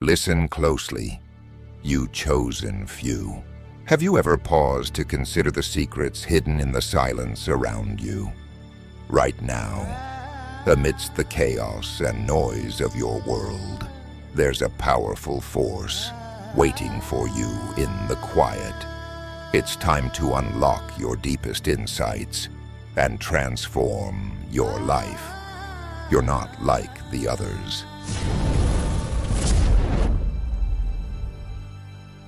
Listen closely, you chosen few. Have you ever paused to consider the secrets hidden in the silence around you? Right now, amidst the chaos and noise of your world, there's a powerful force waiting for you in the quiet. It's time to unlock your deepest insights and transform your life. You're not like the others.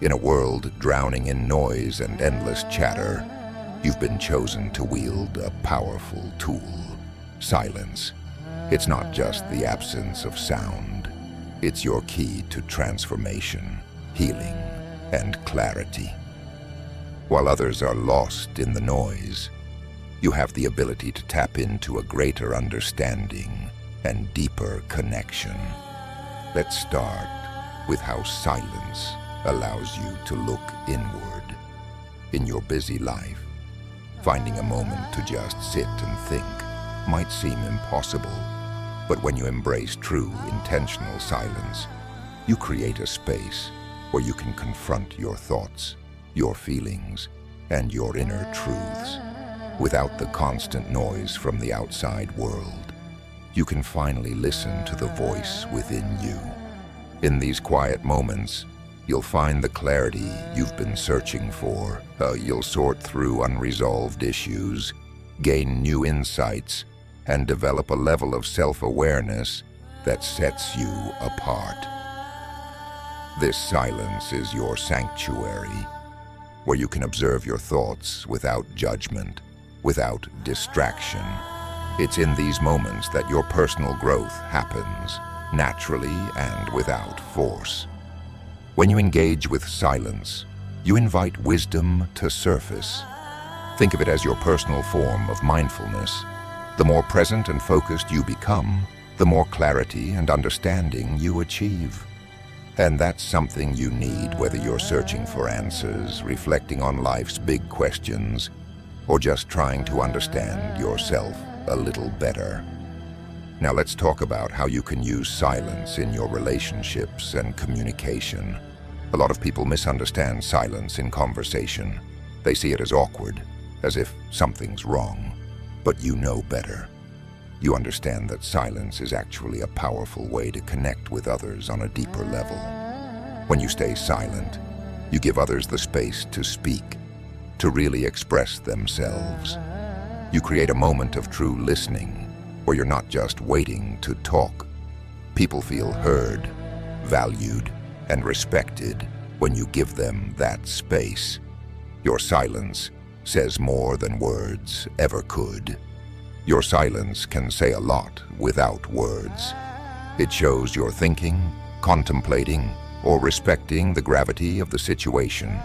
In a world drowning in noise and endless chatter, you've been chosen to wield a powerful tool: silence. It's not just the absence of sound. It's your key to transformation, healing, and clarity. While others are lost in the noise, you have the ability to tap into a greater understanding and deeper connection. Let's start with how silence allows you to look inward. In your busy life, finding a moment to just sit and think might seem impossible, but when you embrace true, intentional silence, you create a space where you can confront your thoughts, your feelings, and your inner truths. Without the constant noise from the outside world, you can finally listen to the voice within you. In these quiet moments, you'll find the clarity you've been searching for. You'll sort through unresolved issues, gain new insights, and develop a level of self-awareness that sets you apart. This silence is your sanctuary, where you can observe your thoughts without judgment, without distraction. It's in these moments that your personal growth happens, naturally and without force. When you engage with silence, you invite wisdom to surface. Think of it as your personal form of mindfulness. The more present and focused you become, the more clarity and understanding you achieve. And that's something you need, whether you're searching for answers, reflecting on life's big questions, or just trying to understand yourself a little better. Now let's talk about how you can use silence in your relationships and communication. A lot of people misunderstand silence in conversation. They see it as awkward, as if something's wrong. But you know better. You understand that silence is actually a powerful way to connect with others on a deeper level. When you stay silent, you give others the space to speak, to really express themselves. You create a moment of true listening, where you're not just waiting to talk. People feel heard, valued, and respected when you give them that space. Your silence says more than words ever could. Your silence can say a lot without words. It shows you're thinking, contemplating, or respecting the gravity of the situation.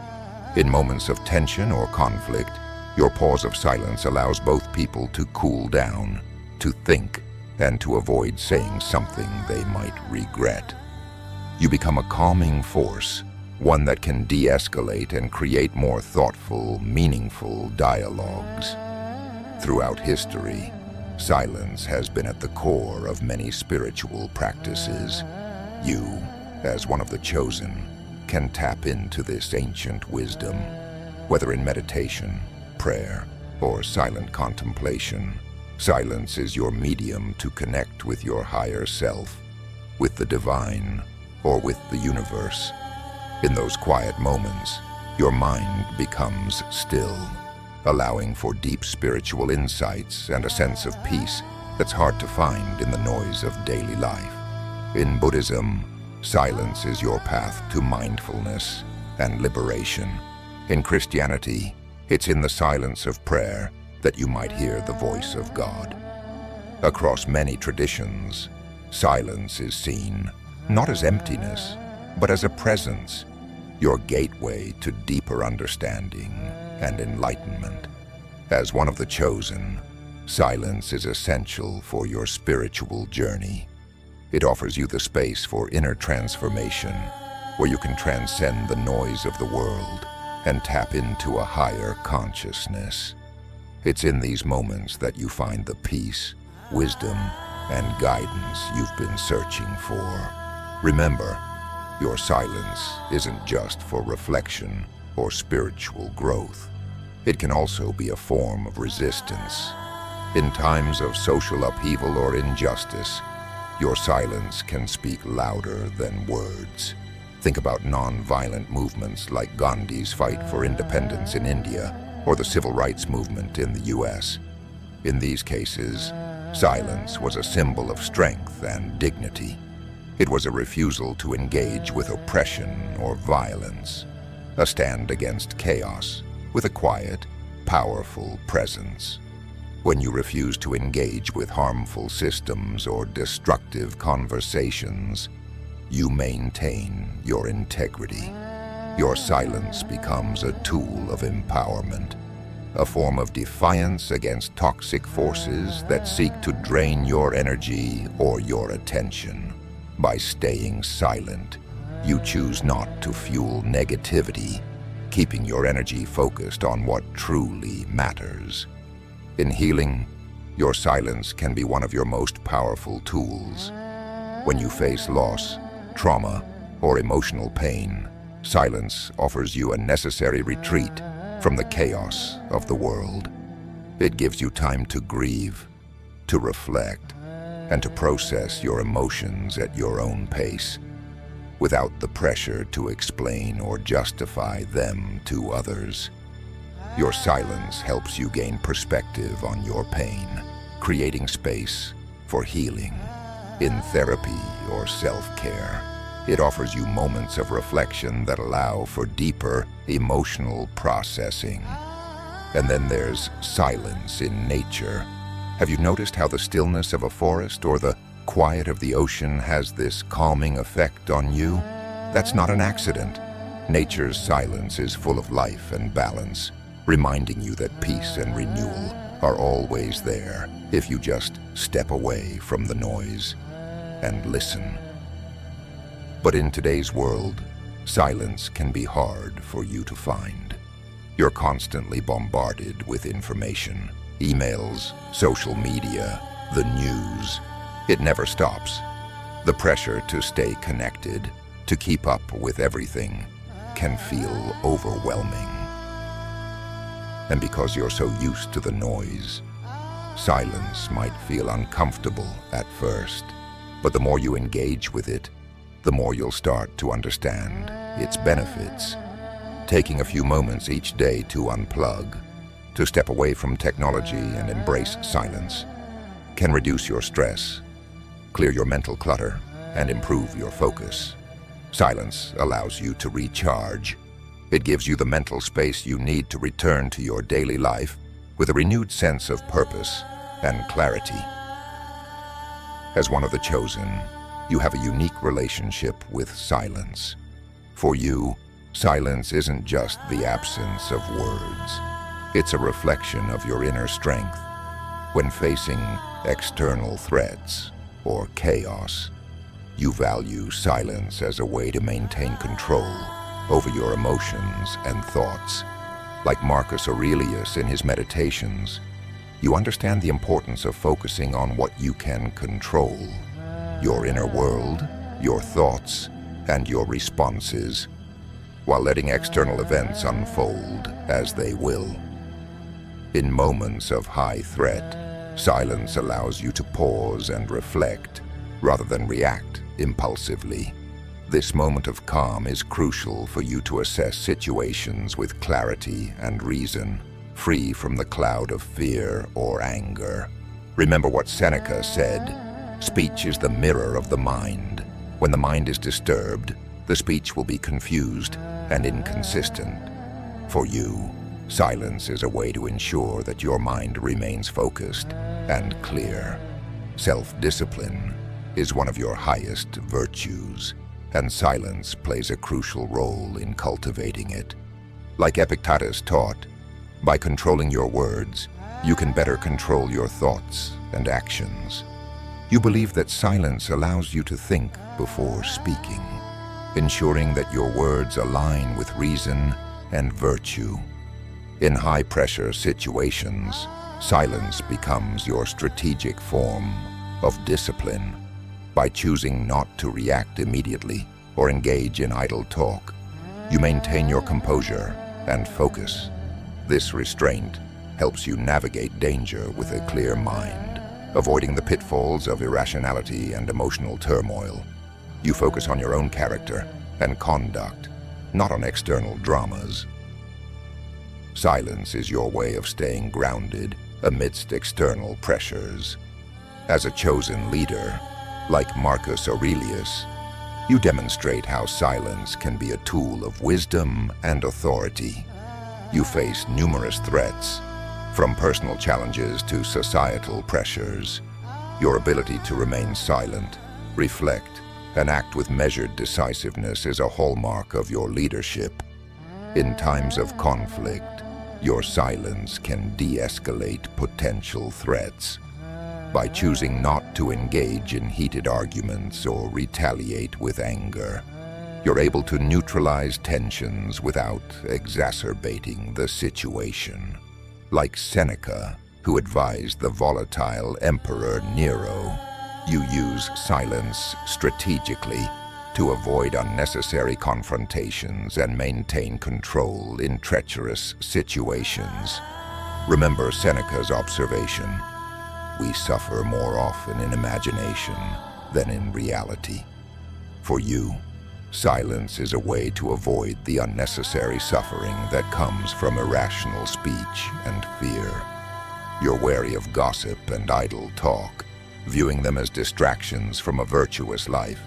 In moments of tension or conflict, your pause of silence allows both people to cool down, to think, and to avoid saying something they might regret. You become a calming force, one that can de-escalate and create more thoughtful, meaningful dialogues. Throughout history, silence has been at the core of many spiritual practices. You, as one of the chosen, can tap into this ancient wisdom, whether in meditation, prayer, or silent contemplation. Silence is your medium to connect with your higher self, with the divine, or with the universe. In those quiet moments, your mind becomes still, allowing for deep spiritual insights and a sense of peace that's hard to find in the noise of daily life. In Buddhism, silence is your path to mindfulness and liberation. In Christianity, it's in the silence of prayer that you might hear the voice of God. Across many traditions, silence is seen not as emptiness, but as a presence, your gateway to deeper understanding and enlightenment. As one of the chosen, silence is essential for your spiritual journey. It offers you the space for inner transformation, where you can transcend the noise of the world and tap into a higher consciousness. It's in these moments that you find the peace, wisdom, and guidance you've been searching for. Remember, Your silence isn't just for reflection or spiritual growth. It can also be a form of resistance. In times of social upheaval or injustice, your silence can speak louder than words. Think about non-violent movements like Gandhi's fight for independence in India or the civil rights movement in the US. In these cases, silence was a symbol of strength and dignity. It was a refusal to engage with oppression or violence, a stand against chaos with a quiet, powerful presence. When you refuse to engage with harmful systems or destructive conversations, you maintain your integrity. Your silence becomes a tool of empowerment, a form of defiance against toxic forces that seek to drain your energy or your attention. By staying silent, you choose not to fuel negativity, keeping your energy focused on what truly matters. In healing, your silence can be one of your most powerful tools. When you face loss, trauma, or emotional pain, silence offers you a necessary retreat from the chaos of the world. It gives you time to grieve, to reflect, and to process your emotions at your own pace, without the pressure to explain or justify them to others. Your silence helps you gain perspective on your pain, creating space for healing. In therapy or self-care, it offers you moments of reflection that allow for deeper emotional processing. And then there's silence in nature. Have you noticed how the stillness of a forest or the quiet of the ocean has this calming effect on you? That's not an accident. Nature's silence is full of life and balance, reminding you that peace and renewal are always there if you just step away from the noise and listen. But in today's world, silence can be hard for you to find. You're constantly bombarded with information, emails, social media, the news. It never stops. The pressure to stay connected, to keep up with everything, can feel overwhelming. And because you're so used to the noise, silence might feel uncomfortable at first. But the more you engage with it, the more you'll start to understand its benefits. Taking a few moments each day to unplug, to step away from technology and embrace silence, can reduce your stress, clear your mental clutter, and improve your focus. Silence allows you to recharge. It gives you the mental space you need to return to your daily life with a renewed sense of purpose and clarity. As one of the chosen, you have a unique relationship with silence. For you, silence isn't just the absence of words. It's a reflection of your inner strength. When facing external threats or chaos, you value silence as a way to maintain control over your emotions and thoughts. Like Marcus Aurelius in his Meditations, you understand the importance of focusing on what you can control: your inner world, your thoughts, and your responses, while letting external events unfold as they will. In moments of high threat, silence allows you to pause and reflect, rather than react impulsively. This moment of calm is crucial for you to assess situations with clarity and reason, free from the cloud of fear or anger. Remember what Seneca said: speech is the mirror of the mind. When the mind is disturbed, the speech will be confused and inconsistent. For you, silence is a way to ensure that your mind remains focused and clear. Self-discipline is one of your highest virtues, and silence plays a crucial role in cultivating it. Like Epictetus taught, by controlling your words, you can better control your thoughts and actions. You believe that silence allows you to think before speaking, ensuring that your words align with reason and virtue. In high-pressure situations, silence becomes your strategic form of discipline. By choosing not to react immediately or engage in idle talk. You maintain your composure and focus. This restraint helps you navigate danger with a clear mind, avoiding the pitfalls of irrationality and emotional turmoil. You focus on your own character and conduct, not on external dramas. Silence is your way of staying grounded amidst external pressures. As a chosen leader, like Marcus Aurelius, you demonstrate how silence can be a tool of wisdom and authority. You face numerous threats, from personal challenges to societal pressures. Your ability to remain silent, reflect, and act with measured decisiveness is a hallmark of your leadership. In times of conflict, your silence can de-escalate potential threats. By choosing not to engage in heated arguments or retaliate with anger, you're able to neutralize tensions without exacerbating the situation. Like Seneca, who advised the volatile Emperor Nero, you use silence strategically to avoid unnecessary confrontations and maintain control in treacherous situations. Remember Seneca's observation: we suffer more often in imagination than in reality. For you, silence is a way to avoid the unnecessary suffering that comes from irrational speech and fear. You're wary of gossip and idle talk, viewing them as distractions from a virtuous life.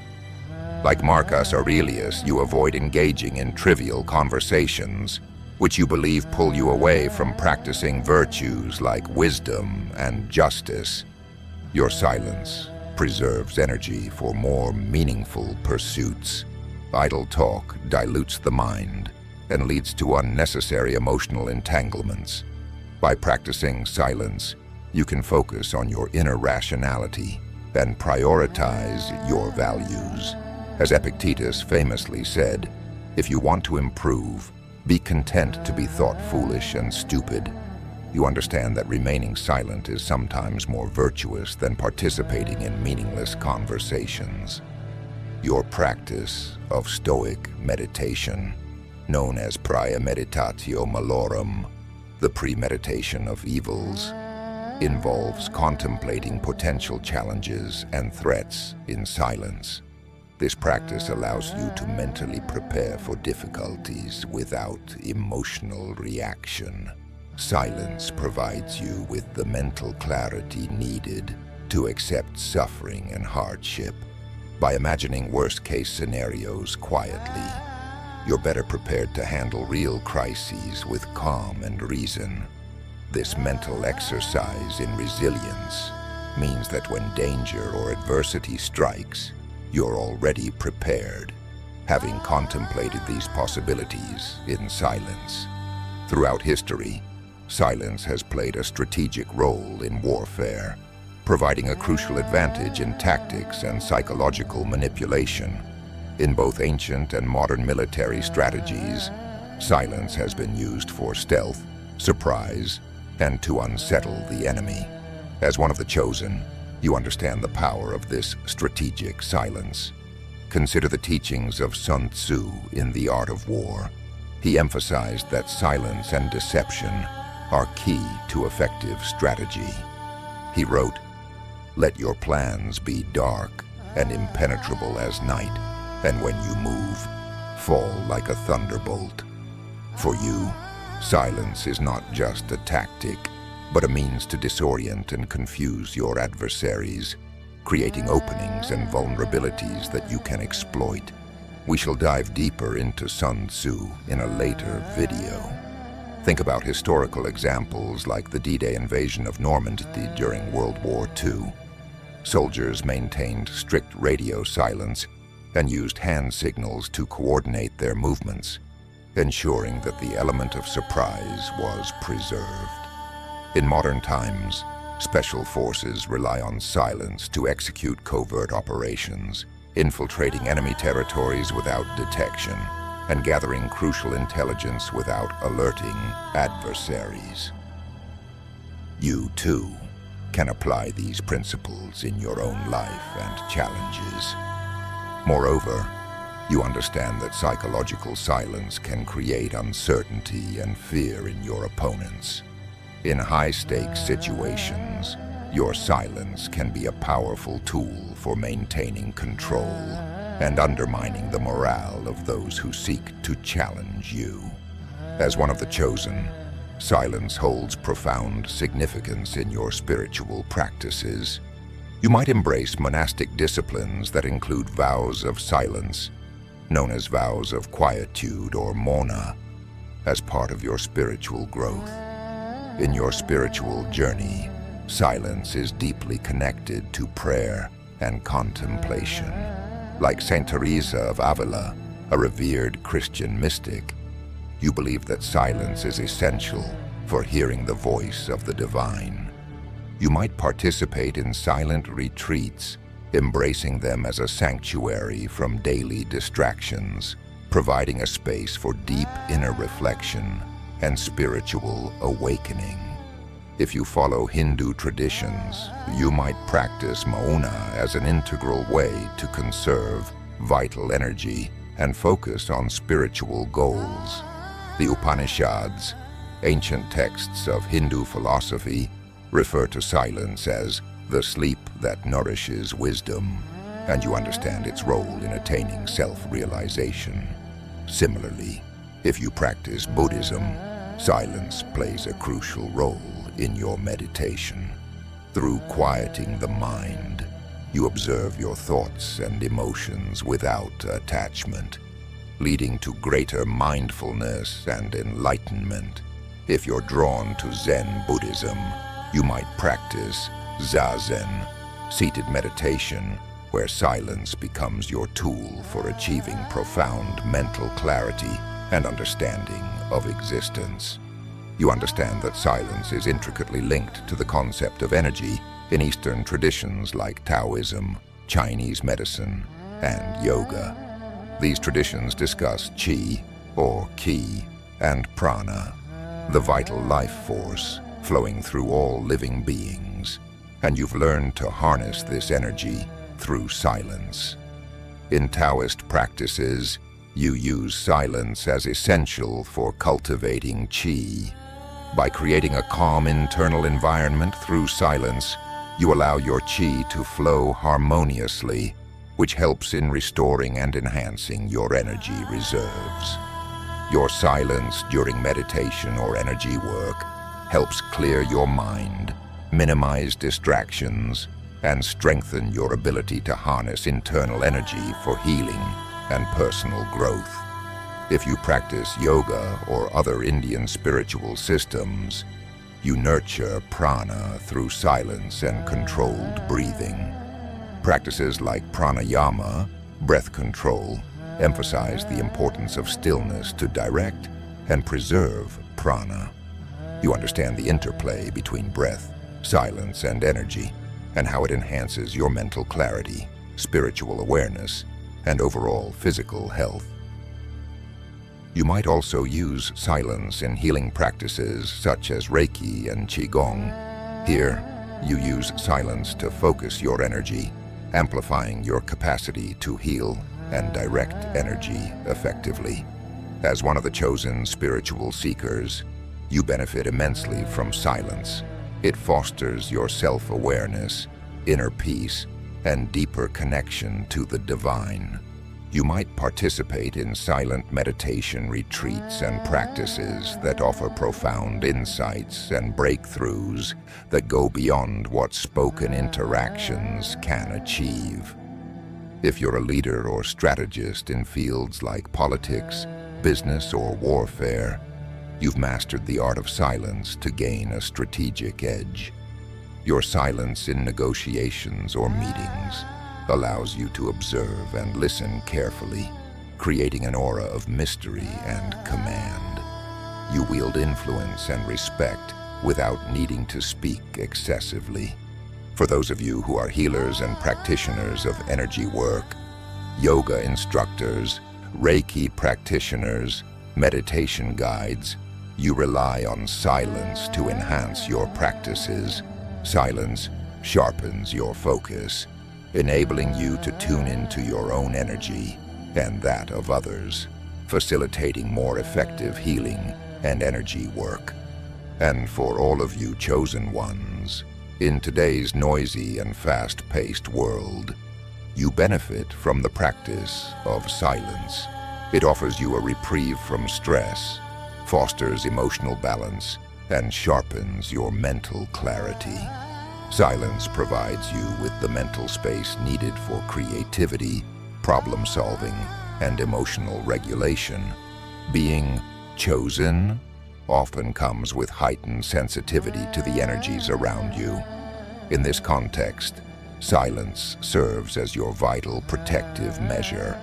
Like Marcus Aurelius, you avoid engaging in trivial conversations, which you believe pull you away from practicing virtues like wisdom and justice. Your silence preserves energy for more meaningful pursuits. Idle talk dilutes the mind and leads to unnecessary emotional entanglements. By practicing silence, you can focus on your inner rationality and prioritize your values. As Epictetus famously said, if you want to improve, be content to be thought foolish and stupid. You understand that remaining silent is sometimes more virtuous than participating in meaningless conversations. Your practice of Stoic meditation, known as praemeditatio malorum, the premeditation of evils, involves contemplating potential challenges and threats in silence. This practice allows you to mentally prepare for difficulties without emotional reaction. Silence provides you with the mental clarity needed to accept suffering and hardship. By imagining worst-case scenarios quietly, you're better prepared to handle real crises with calm and reason. This mental exercise in resilience means that when danger or adversity strikes, you're already prepared, having contemplated these possibilities in silence. Throughout history, silence has played a strategic role in warfare, providing a crucial advantage in tactics and psychological manipulation. In both ancient and modern military strategies, silence has been used for stealth, surprise, and to unsettle the enemy. As one of the chosen, you understand the power of this strategic silence. Consider the teachings of Sun Tzu in The Art of War. He emphasized that silence and deception are key to effective strategy. He wrote, "Let your plans be dark and impenetrable as night, and when you move, fall like a thunderbolt." For you, silence is not just a tactic, but a means to disorient and confuse your adversaries, creating openings and vulnerabilities that you can exploit. We shall dive deeper into Sun Tzu in a later video. Think about historical examples like the D-Day invasion of Normandy during World War II. Soldiers maintained strict radio silence and used hand signals to coordinate their movements, ensuring that the element of surprise was preserved. In modern times, special forces rely on silence to execute covert operations, infiltrating enemy territories without detection, and gathering crucial intelligence without alerting adversaries. You, too, can apply these principles in your own life and challenges. Moreover, You understand that psychological silence can create uncertainty and fear in your opponents. In high-stakes situations, your silence can be a powerful tool for maintaining control and undermining the morale of those who seek to challenge you. As one of the chosen, silence holds profound significance in your spiritual practices. You might embrace monastic disciplines that include vows of silence, known as vows of quietude or mona, as part of your spiritual growth. In your spiritual journey, silence is deeply connected to prayer and contemplation. Like Saint Teresa of Avila, a revered Christian mystic, you believe that silence is essential for hearing the voice of the divine. You might participate in silent retreats, embracing them as a sanctuary from daily distractions, providing a space for deep inner reflection and spiritual awakening. If you follow Hindu traditions, you might practice mauna as an integral way to conserve vital energy and focus on spiritual goals. The Upanishads, ancient texts of Hindu philosophy, refer to silence as the sleep that nourishes wisdom, and you understand its role in attaining self-realization. Similarly, if you practice Buddhism, silence plays a crucial role in your meditation. Through quieting the mind, you observe your thoughts and emotions without attachment, leading to greater mindfulness and enlightenment. If you're drawn to Zen Buddhism, you might practice Zazen, seated meditation, where silence becomes your tool for achieving profound mental clarity and understanding of existence. You understand that silence is intricately linked to the concept of energy in Eastern traditions like Taoism, Chinese medicine, and yoga. These traditions discuss qi, or ki, and prana, the vital life force flowing through all living beings, and you've learned to harness this energy through silence. In Taoist practices, you use silence as essential for cultivating qi. By creating a calm internal environment through silence, you allow your qi to flow harmoniously, which helps in restoring and enhancing your energy reserves. Your silence during meditation or energy work helps clear your mind, minimize distractions, and strengthen your ability to harness internal energy for healing and personal growth. If you practice yoga or other Indian spiritual systems, you nurture prana through silence and controlled breathing. Practices like pranayama, breath control, emphasize the importance of stillness to direct and preserve prana. You understand the interplay between breath, silence, and energy, and how it enhances your mental clarity, spiritual awareness, and overall physical health. You might also use silence in healing practices such as Reiki and Qigong. Here, you use silence to focus your energy, amplifying your capacity to heal and direct energy effectively. As one of the chosen spiritual seekers, you benefit immensely from silence. It fosters your self-awareness, inner peace, and deeper connection to the divine. You might participate in silent meditation retreats and practices that offer profound insights and breakthroughs that go beyond what spoken interactions can achieve. If you're a leader or strategist in fields like politics, business, or warfare, you've mastered the art of silence to gain a strategic edge. Your silence in negotiations or meetings allows you to observe and listen carefully, creating an aura of mystery and command. You wield influence and respect without needing to speak excessively. For those of you who are healers and practitioners of energy work, yoga instructors, Reiki practitioners, meditation guides, you rely on silence to enhance your practices. Silence sharpens your focus, enabling you to tune into your own energy and that of others, facilitating more effective healing and energy work. And for all of you chosen ones, in today's noisy and fast-paced world, you benefit from the practice of silence. It offers you a reprieve from stress, fosters emotional balance, and sharpens your mental clarity. Silence provides you with the mental space needed for creativity, problem-solving, and emotional regulation. Being chosen often comes with heightened sensitivity to the energies around you. In this context, silence serves as your vital protective measure,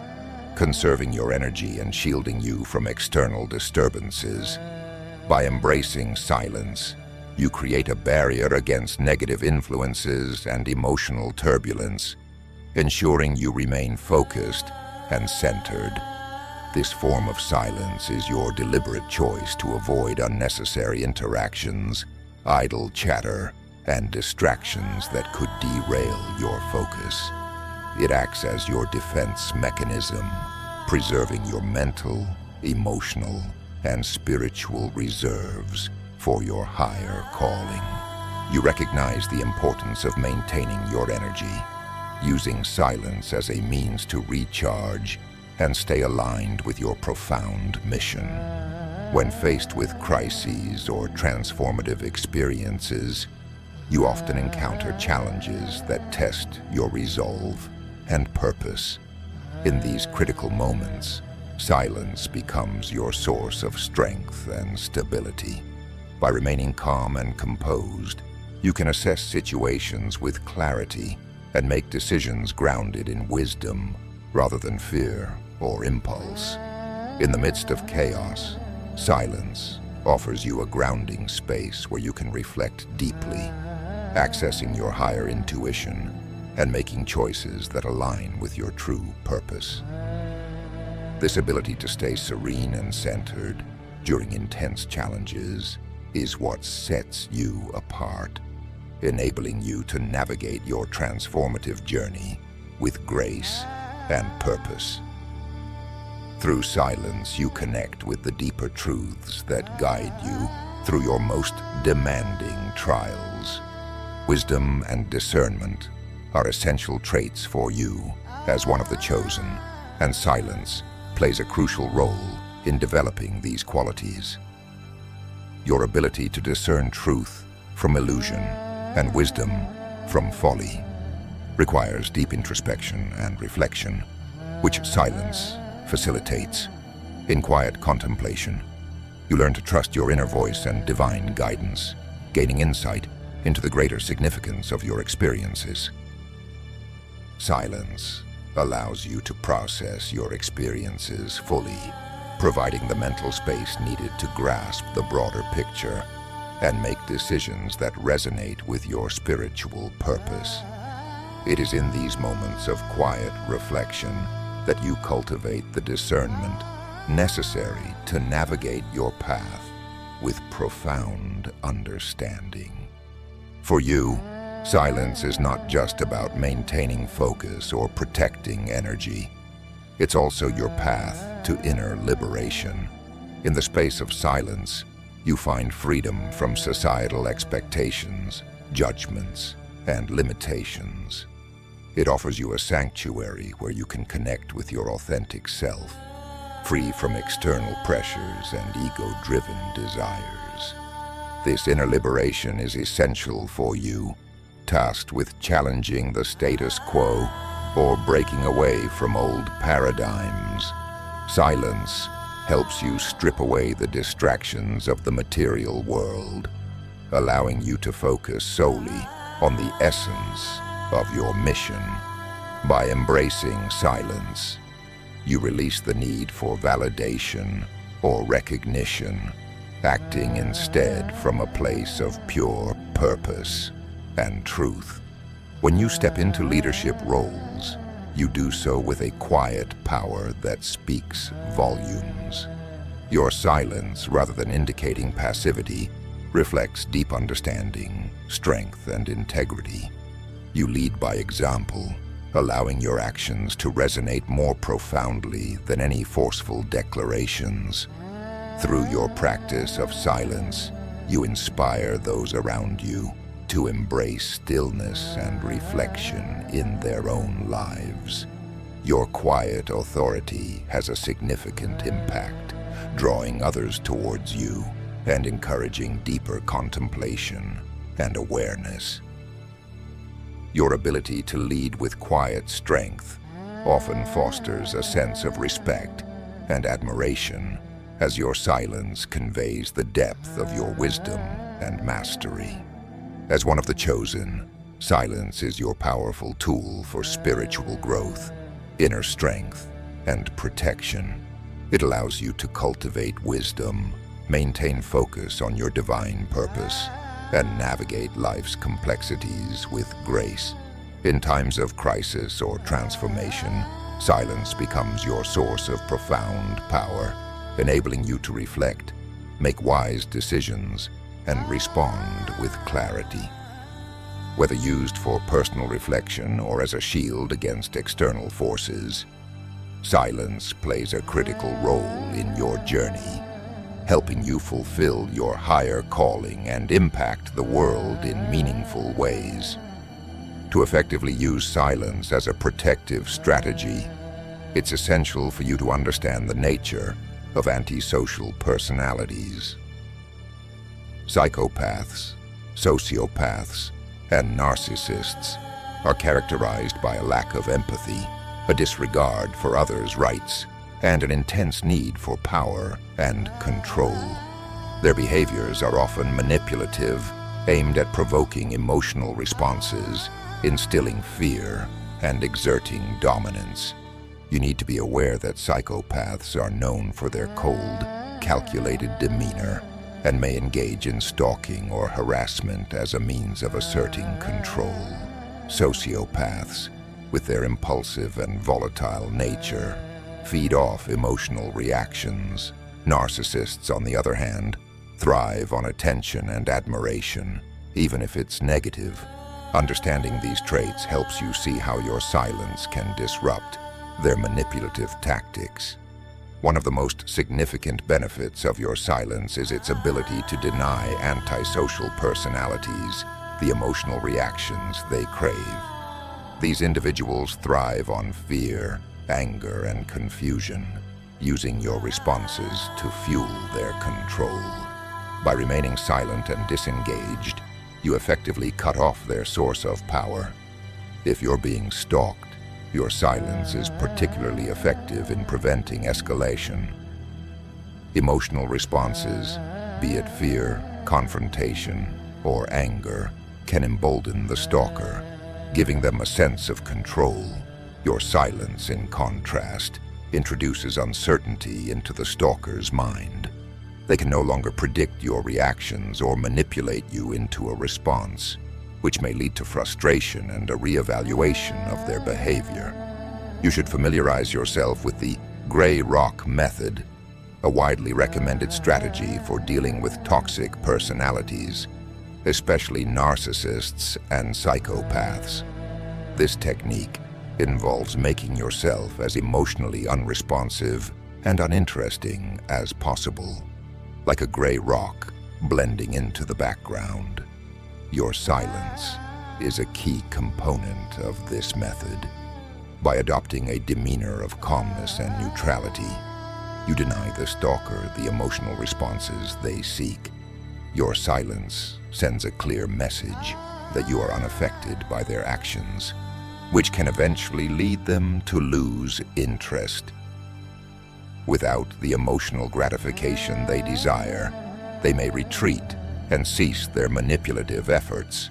conserving your energy and shielding you from external disturbances. By embracing silence, you create a barrier against negative influences and emotional turbulence, ensuring you remain focused and centered. This form of silence is your deliberate choice to avoid unnecessary interactions, idle chatter, and distractions that could derail your focus. It acts as your defense mechanism, preserving your mental, emotional, and spiritual reserves for your higher calling. You recognize the importance of maintaining your energy, using silence as a means to recharge and stay aligned with your profound mission. When faced with crises or transformative experiences, you often encounter challenges that test your resolve and purpose. In these critical moments, silence becomes your source of strength and stability. By remaining calm and composed, you can assess situations with clarity and make decisions grounded in wisdom rather than fear or impulse. In the midst of chaos, silence offers you a grounding space where you can reflect deeply, accessing your higher intuition and making choices that align with your true purpose. This ability to stay serene and centered during intense challenges is what sets you apart, enabling you to navigate your transformative journey with grace and purpose. Through silence, you connect with the deeper truths that guide you through your most demanding trials. Wisdom and discernment are essential traits for you as one of the chosen, and silence plays a crucial role in developing these qualities. Your ability to discern truth from illusion and wisdom from folly requires deep introspection and reflection, which silence facilitates. In quiet contemplation, you learn to trust your inner voice and divine guidance, gaining insight into the greater significance of your experiences. Silence allows you to process your experiences fully, providing the mental space needed to grasp the broader picture and make decisions that resonate with your spiritual purpose. It is in these moments of quiet reflection that you cultivate the discernment necessary to navigate your path with profound understanding. For you, silence is not just about maintaining focus or protecting energy. It's also your path to inner liberation. In the space of silence, you find freedom from societal expectations, judgments, and limitations. It offers you a sanctuary where you can connect with your authentic self, free from external pressures and ego-driven desires. This inner liberation is essential for you, tasked with challenging the status quo or breaking away from old paradigms. Silence helps you strip away the distractions of the material world, allowing you to focus solely on the essence of your mission. By embracing silence, you release the need for validation or recognition, acting instead from a place of pure purpose and truth. When you step into leadership roles, you do so with a quiet power that speaks volumes. Your silence, rather than indicating passivity, reflects deep understanding, strength, and integrity. You lead by example, allowing your actions to resonate more profoundly than any forceful declarations. Through your practice of silence, you inspire those around you to embrace stillness and reflection in their own lives. Your quiet authority has a significant impact, drawing others towards you and encouraging deeper contemplation and awareness. Your ability to lead with quiet strength often fosters a sense of respect and admiration, as your silence conveys the depth of your wisdom and mastery. As one of the chosen, silence is your powerful tool for spiritual growth, inner strength, and protection. It allows you to cultivate wisdom, maintain focus on your divine purpose, and navigate life's complexities with grace. In times of crisis or transformation, silence becomes your source of profound power, enabling you to reflect, make wise decisions, and respond with clarity. Whether used for personal reflection or as a shield against external forces, silence plays a critical role in your journey, helping you fulfill your higher calling and impact the world in meaningful ways. To effectively use silence as a protective strategy, it's essential for you to understand the nature of antisocial personalities. Psychopaths, sociopaths, and narcissists are characterized by a lack of empathy, a disregard for others' rights, and an intense need for power and control. Their behaviors are often manipulative, aimed at provoking emotional responses, instilling fear, and exerting dominance. You need to be aware that psychopaths are known for their cold, calculated demeanor and may engage in stalking or harassment as a means of asserting control. Sociopaths, with their impulsive and volatile nature, feed off emotional reactions. Narcissists, on the other hand, thrive on attention and admiration, even if it's negative. Understanding these traits helps you see how your silence can disrupt their manipulative tactics. One of the most significant benefits of your silence is its ability to deny antisocial personalities the emotional reactions they crave. These individuals thrive on fear, anger, and confusion, using your responses to fuel their control. By remaining silent and disengaged, you effectively cut off their source of power. If you're being stalked, your silence is particularly effective in preventing escalation. Emotional responses, be it fear, confrontation, or anger, can embolden the stalker, giving them a sense of control. Your silence, in contrast, introduces uncertainty into the stalker's mind. They can no longer predict your reactions or manipulate you into a response, which may lead to frustration and a reevaluation of their behavior. You should familiarize yourself with the gray rock method, a widely recommended strategy for dealing with toxic personalities, especially narcissists and psychopaths. This technique involves making yourself as emotionally unresponsive and uninteresting as possible, like a gray rock blending into the background. Your silence is a key component of this method. By adopting a demeanor of calmness and neutrality, you deny the stalker the emotional responses they seek. Your silence sends a clear message that you are unaffected by their actions, which can eventually lead them to lose interest. Without the emotional gratification they desire, they may retreat and cease their manipulative efforts.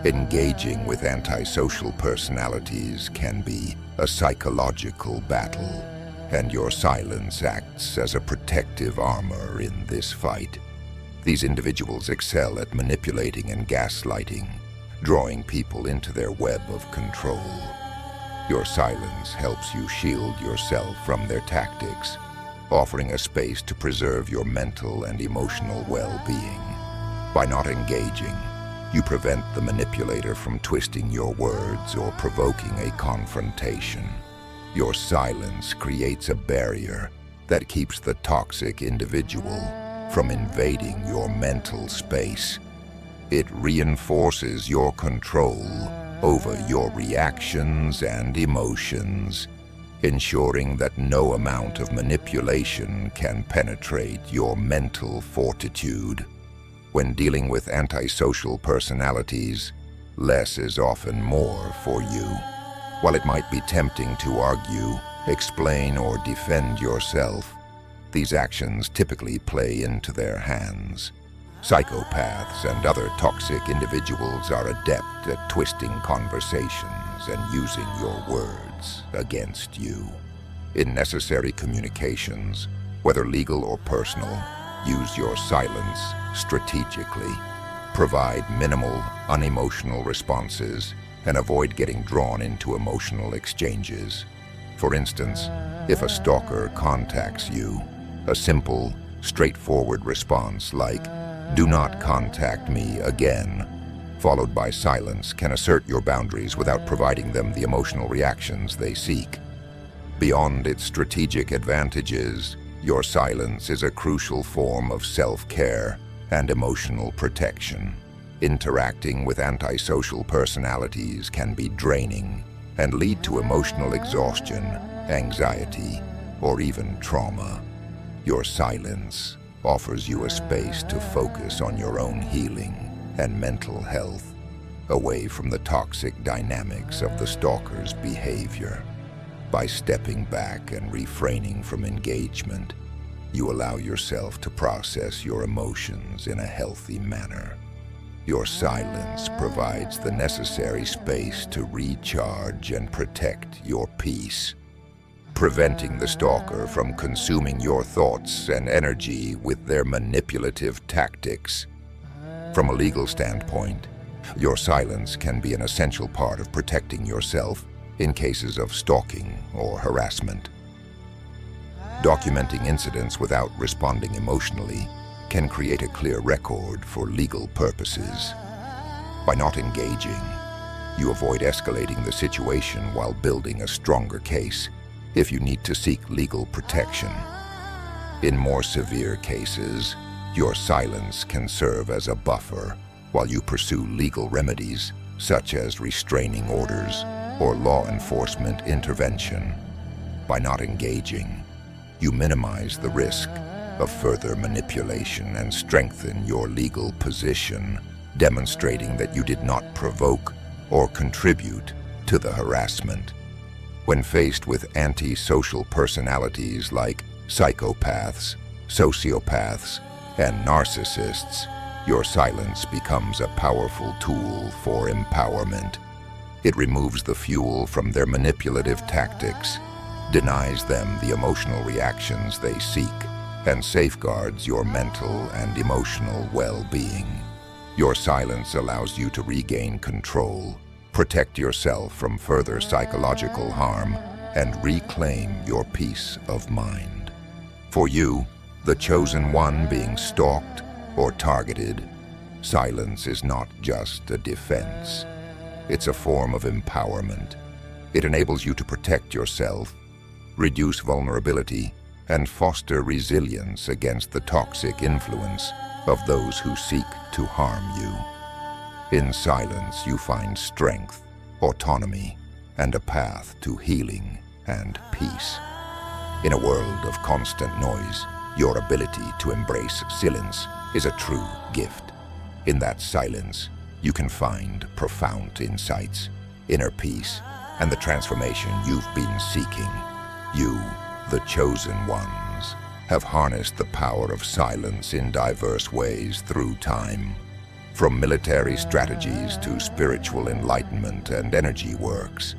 Engaging with antisocial personalities can be a psychological battle, and your silence acts as a protective armor in this fight. These individuals excel at manipulating and gaslighting, drawing people into their web of control. Your silence helps you shield yourself from their tactics, offering a space to preserve your mental and emotional well-being. By not engaging, You prevent the manipulator from twisting your words or provoking a confrontation. Your silence creates a barrier that keeps the toxic individual from invading your mental space. It reinforces your control over your reactions and emotions, ensuring that no amount of manipulation can penetrate your mental fortitude. When dealing with antisocial personalities, less is often more for you. While it might be tempting to argue, explain, or defend yourself, these actions typically play into their hands. Psychopaths and other toxic individuals are adept at twisting conversations and using your words against you. In necessary communications, whether legal or personal, use your silence strategically. Provide minimal, unemotional responses and avoid getting drawn into emotional exchanges. For instance, if a stalker contacts you, a simple, straightforward response like, "Do not contact me again," followed by silence, can assert your boundaries without providing them the emotional reactions they seek. Beyond its strategic advantages, your silence is a crucial form of self-care and emotional protection. Interacting with antisocial personalities can be draining and lead to emotional exhaustion, anxiety, or even trauma. Your silence offers you a space to focus on your own healing and mental health, away from the toxic dynamics of the stalker's behavior. By stepping back and refraining from engagement, you allow yourself to process your emotions in a healthy manner. Your silence provides the necessary space to recharge and protect your peace, preventing the stalker from consuming your thoughts and energy with their manipulative tactics. From a legal standpoint, your silence can be an essential part of protecting yourself in cases of stalking or harassment. Documenting incidents without responding emotionally can create a clear record for legal purposes. By not engaging, you avoid escalating the situation while building a stronger case if you need to seek legal protection. In more severe cases, your silence can serve as a buffer while you pursue legal remedies such as restraining orders or law enforcement intervention. By not engaging, you minimize the risk of further manipulation and strengthen your legal position, demonstrating that you did not provoke or contribute to the harassment. When faced with antisocial personalities like psychopaths, sociopaths, and narcissists, your silence becomes a powerful tool for empowerment. It removes the fuel from their manipulative tactics, denies them the emotional reactions they seek, and safeguards your mental and emotional well-being. Your silence allows you to regain control, protect yourself from further psychological harm, and reclaim your peace of mind. For you, the chosen one being stalked or targeted, silence is not just a defense. It's a form of empowerment. It enables you to protect yourself, reduce vulnerability, and foster resilience against the toxic influence of those who seek to harm you. In silence, you find strength, autonomy, and a path to healing and peace. In a world of constant noise, your ability to embrace silence is a true gift. In that silence, you can find profound insights, inner peace, and the transformation you've been seeking. You, the chosen ones, have harnessed the power of silence in diverse ways through time. From military strategies to spiritual enlightenment and energy works.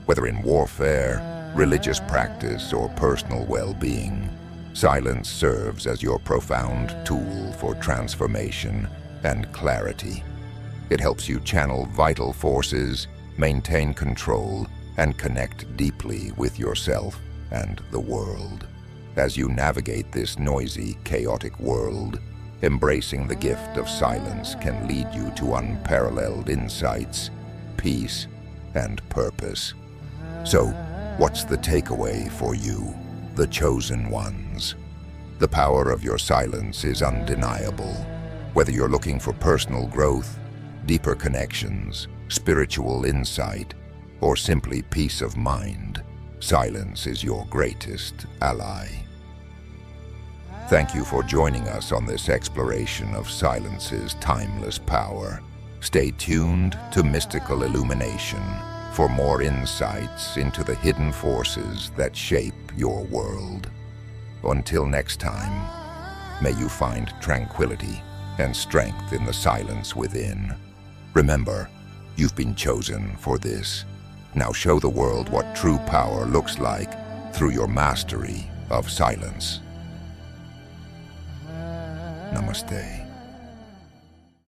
Whether in warfare, religious practice, or personal well-being, silence serves as your profound tool for transformation and clarity. It helps you channel vital forces, maintain control, and connect deeply with yourself and the world. As you navigate this noisy, chaotic world, Embracing the gift of silence can lead you to unparalleled insights, peace, and purpose. So, what's the takeaway for you, the chosen ones? The power of your silence is undeniable. Whether you're looking for personal growth, deeper connections, spiritual insight, or simply peace of mind, silence is your greatest ally. Thank you for joining us on this exploration of silence's timeless power. Stay tuned to Mystical Illumination for more insights into the hidden forces that shape your world. Until next time, may you find tranquility and strength in the silence within. Remember, you've been chosen for this. Now show the world what true power looks like through your mastery of silence. Namaste.